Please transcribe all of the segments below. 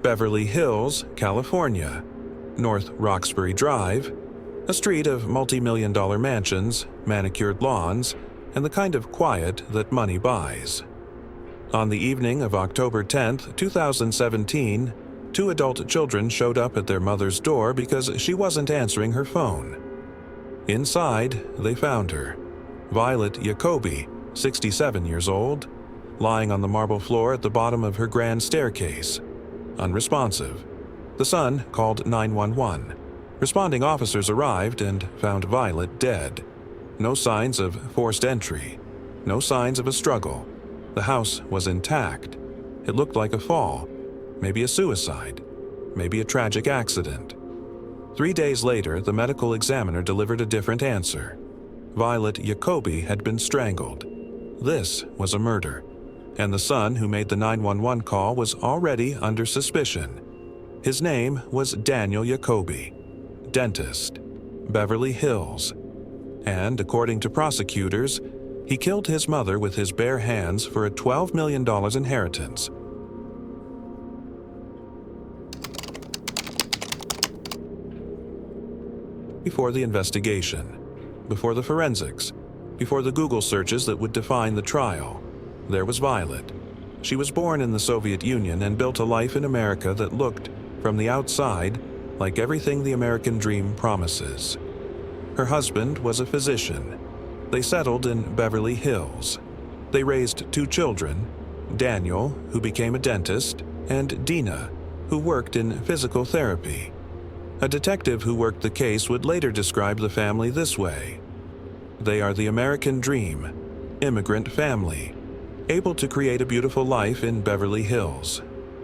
Beverly Hills, California, North Roxbury Drive, a street of multi-million-dollar mansions, manicured lawns, and the kind of quiet that money buys. On the evening of October 10, 2017, two adult children showed up at their mother's door because she wasn't answering her phone. Inside, they found her, Violet Yacobi, 67 years old, lying on the marble floor at the bottom of her grand staircase, unresponsive. The son called 911. Responding officers arrived and found Violet dead. No signs of forced entry, no signs of a struggle. The house was intact. It looked like a fall, maybe a suicide, maybe a tragic accident. 3 days later, the medical examiner delivered a different answer. Violet Yacobi had been strangled. This was a murder, and the son who made the 911 call was already under suspicion. His name was Daniel Yacobi, dentist, Beverly Hills, and according to prosecutors, he killed his mother with his bare hands for a $12 million inheritance. Before the investigation, before the forensics, before the Google searches that would define the trial, there was Violet. She was born in the Soviet Union and built a life in America that looked, from the outside, like everything the American dream promises. Her husband was a physician. They settled in Beverly Hills. They raised two children, Daniel, who became a dentist, and Dina, who worked in physical therapy. A detective who worked the case would later describe the family this way: they are the American dream, immigrant family, able to create a beautiful life in Beverly Hills.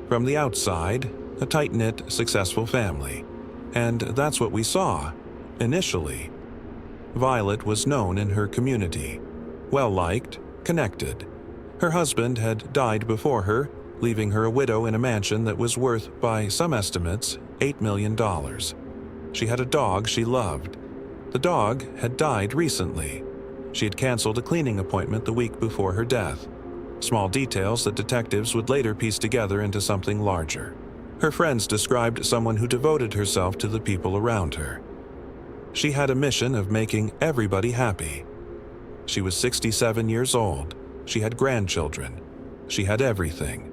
From the outside, a tight-knit, successful family. And that's what we saw, initially. Violet was known in her community, well-liked, connected. Her husband had died before her, leaving her a widow in a mansion that was worth, by some estimates, $8 million. She had a dog she loved. The dog had died recently. She had canceled a cleaning appointment the week before her death. Small details that detectives would later piece together into something larger. Her friends described someone who devoted herself to the people around her. She had a mission of making everybody happy. She was 67 years old. She had grandchildren. She had everything.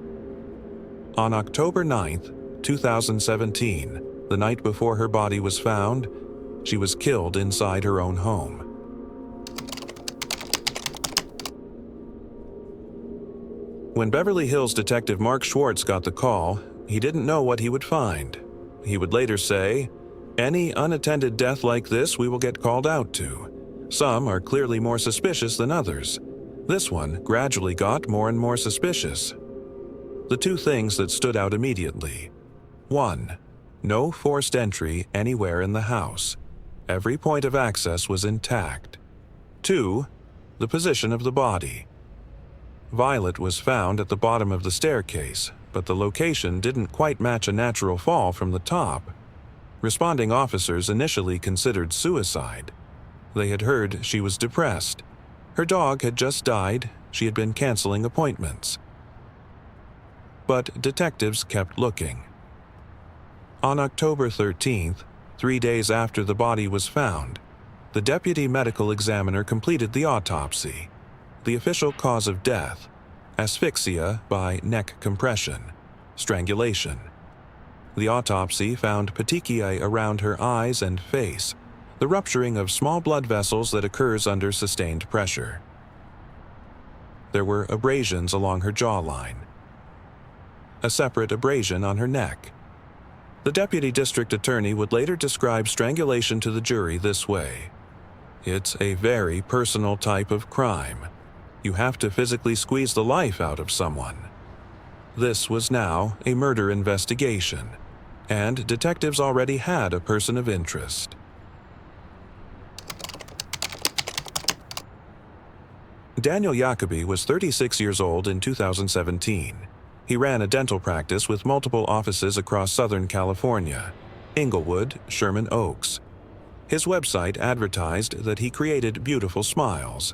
On October 9th, 2017, the night before her body was found, she was killed inside her own home. When Beverly Hills detective Mark Schwartz got the call, he didn't know what he would find. He would later say, "Any unattended death like this we will get called out to. Some are clearly more suspicious than others. This one gradually got more and more suspicious." The two things that stood out immediately. 1. No forced entry anywhere in the house. Every point of access was intact. 2. The position of the body. Violet was found at the bottom of the staircase, but the location didn't quite match a natural fall from the top. Responding officers initially considered suicide. They had heard she was depressed. Her dog had just died. She had been canceling appointments. But detectives kept looking. On October 13th, 3 days after the body was found, the deputy medical examiner completed the autopsy. The official cause of death: asphyxia by neck compression, strangulation. The autopsy found petechiae around her eyes and face, the rupturing of small blood vessels that occurs under sustained pressure. There were abrasions along her jawline, a separate abrasion on her neck. The deputy district attorney would later describe strangulation to the jury this way: "It's a very personal type of crime. You have to physically squeeze the life out of someone." This was now a murder investigation, and detectives already had a person of interest. Daniel Yacobi was 36 years old in 2017. He ran a dental practice with multiple offices across Southern California, Inglewood, Sherman Oaks. His website advertised that he created beautiful smiles.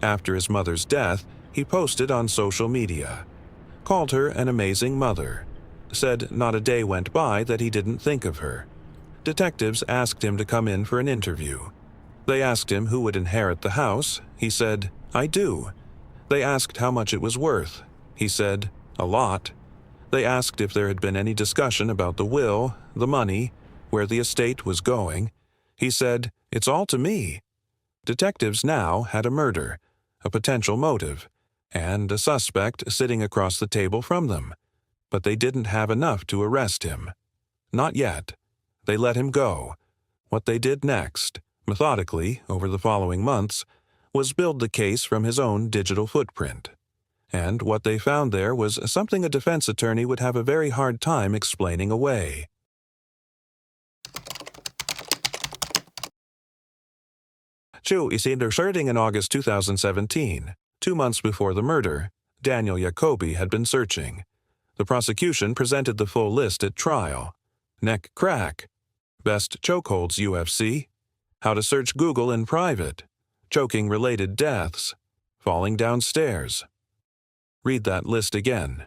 After his mother's death, he posted on social media, called her an amazing mother, said not a day went by that he didn't think of her. Detectives asked him to come in for an interview. They asked him who would inherit the house. He said, "I do." They asked how much it was worth. He said, "A lot." They asked if there had been any discussion about the will, the money, where the estate was going. He said, "It's all to me." Detectives now had a murder, a potential motive, and a suspect sitting across the table from them. But they didn't have enough to arrest him. Not yet. They let him go. What they did next, methodically over the following months, was build the case from his own digital footprint. And what they found there was something a defense attorney would have a very hard time explaining away. Chu isindershirting in August 2017, 2 months before the murder, Daniel Yacobi had been searching. The prosecution presented the full list at trial. Neck crack, best chokeholds UFC, how to search Google in private, choking-related deaths, falling downstairs. Read that list again.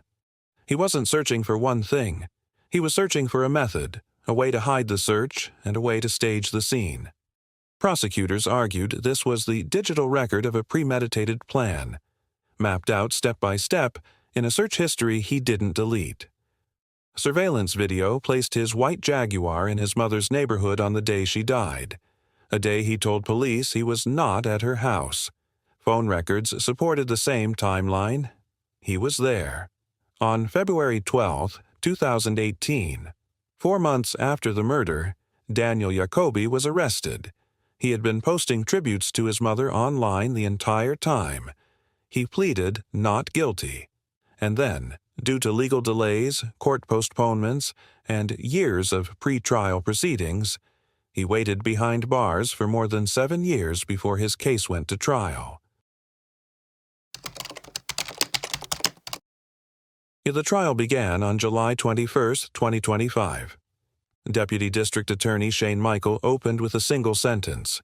He wasn't searching for one thing. He was searching for a method, a way to hide the search, and a way to stage the scene. Prosecutors argued this was the digital record of a premeditated plan, mapped out step by step in a search history he didn't delete. Surveillance video placed his white Jaguar in his mother's neighborhood on the day she died, a day he told police he was not at her house. Phone records supported the same timeline. He was there. On February 12, 2018, 4 months after the murder, Daniel Yacobi was arrested. He had been posting tributes to his mother online the entire time. He pleaded not guilty. And then, due to legal delays, court postponements, and years of pre-trial proceedings, he waited behind bars for more than 7 years before his case went to trial. The trial began on July 21, 2025. Deputy District Attorney Shane Michael opened with a single sentence.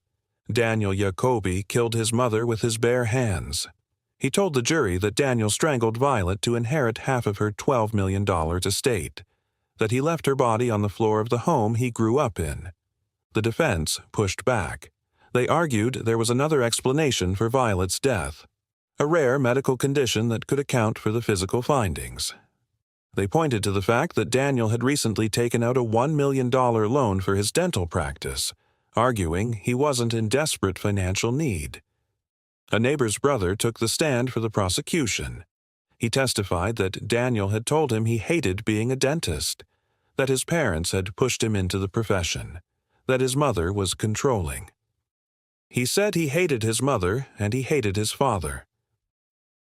Daniel Yacobi killed his mother with his bare hands. He told the jury that Daniel strangled Violet to inherit half of her $12 million estate, that he left her body on the floor of the home he grew up in. The defense pushed back. They argued there was another explanation for Violet's death, a rare medical condition that could account for the physical findings. They pointed to the fact that Daniel had recently taken out a $1 million loan for his dental practice, arguing he wasn't in desperate financial need. A neighbor's brother took the stand for the prosecution. He testified that Daniel had told him he hated being a dentist, that his parents had pushed him into the profession, that his mother was controlling. He said he hated his mother and he hated his father.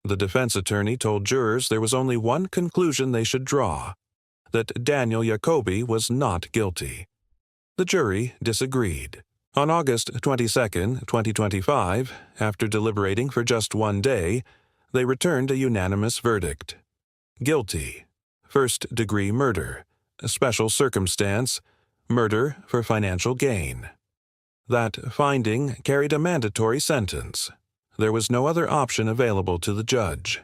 The defense attorney told jurors there was only one conclusion they should draw, that Daniel Yacobi was not guilty. The jury disagreed. On August 22, 2025, after deliberating for just 1 day, they returned a unanimous verdict. Guilty. First-degree murder. A special circumstance. Murder for financial gain. That finding carried a mandatory sentence. There was no other option available to the judge.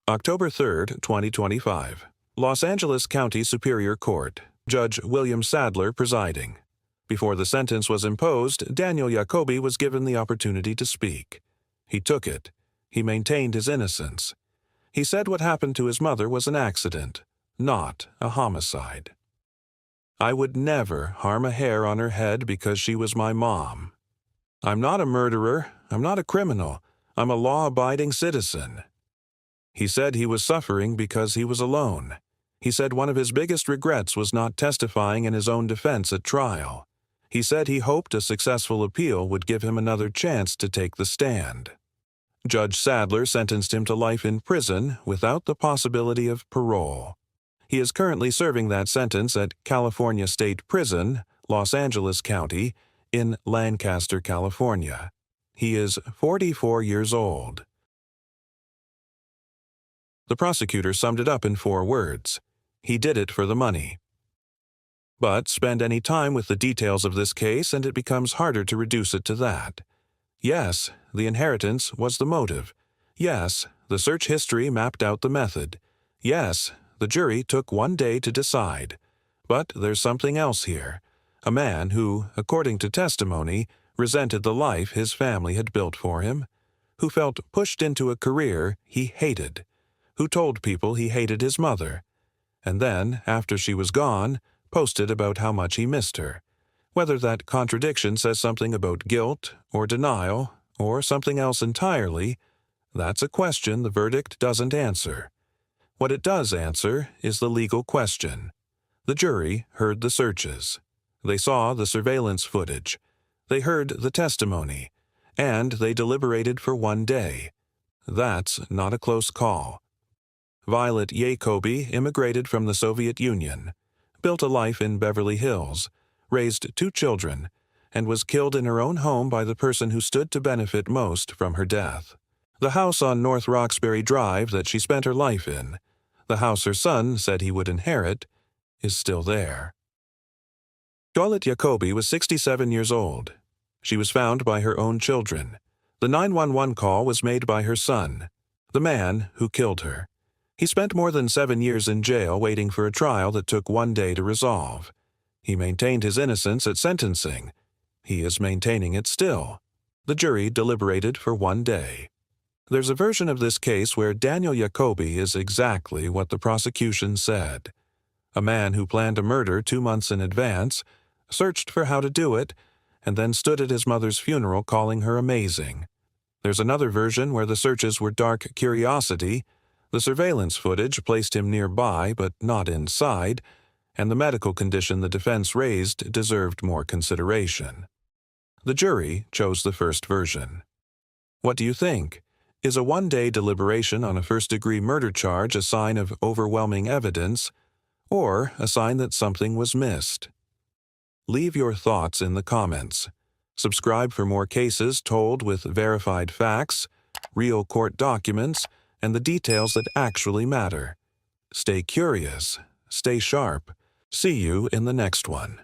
October 3, 2025. Los Angeles County Superior Court. Judge William Sadler presiding. Before the sentence was imposed, Daniel Yacobi was given the opportunity to speak. He took it. He maintained his innocence. He said what happened to his mother was an accident, not a homicide. I would never harm a hair on her head because she was my mom. I'm not a murderer. I'm not a criminal. I'm a law-abiding citizen. He said he was suffering because he was alone. He said one of his biggest regrets was not testifying in his own defense at trial. He said he hoped a successful appeal would give him another chance to take the stand. Judge Sadler sentenced him to life in prison without the possibility of parole. He is currently serving that sentence at California State Prison, Los Angeles County, in Lancaster, California. He is 44 years old. The prosecutor summed it up in 4 words. He did it for the money. But spend any time with the details of this case and it becomes harder to reduce it to that. Yes, the inheritance was the motive. Yes, The search history mapped out the method. Yes, the jury took 1 day to decide. But there's something else here. A man who, according to testimony, resented the life his family had built for him, who felt pushed into a career he hated, who told people he hated his mother, and then, after she was gone, posted about how much he missed her. Whether that contradiction says something about guilt or denial or something else entirely, that's a question the verdict doesn't answer. What it does answer is the legal question. The jury heard the searches. They saw the surveillance footage. They heard the testimony. And they deliberated for 1 day. That's not a close call. Violet Yacobi immigrated from the Soviet Union, built a life in Beverly Hills, raised 2 children, and was killed in her own home by the person who stood to benefit most from her death. The house on North Roxbury Drive that she spent her life in, the house her son said he would inherit, is still there. Violet Yacobi was 67 years old. She was found by her own children. The 911 call was made by her son, the man who killed her. He spent more than 7 years in jail waiting for a trial that took 1 day to resolve. He maintained his innocence at sentencing. He is maintaining it still. The jury deliberated for 1 day. There's a version of this case where Daniel Yacobi is exactly what the prosecution said. A man who planned a murder 2 months in advance, searched for how to do it, and then stood at his mother's funeral calling her amazing. There's another version where the searches were dark curiosity. The surveillance footage placed him nearby but not inside, and the medical condition the defense raised deserved more consideration. The jury chose the first version. What do you think? Is a 1-day deliberation on a first-degree murder charge a sign of overwhelming evidence, or a sign that something was missed? Leave your thoughts in the comments. Subscribe for more cases told with verified facts, real court documents, and the details that actually matter. Stay curious, stay sharp. See you in the next one.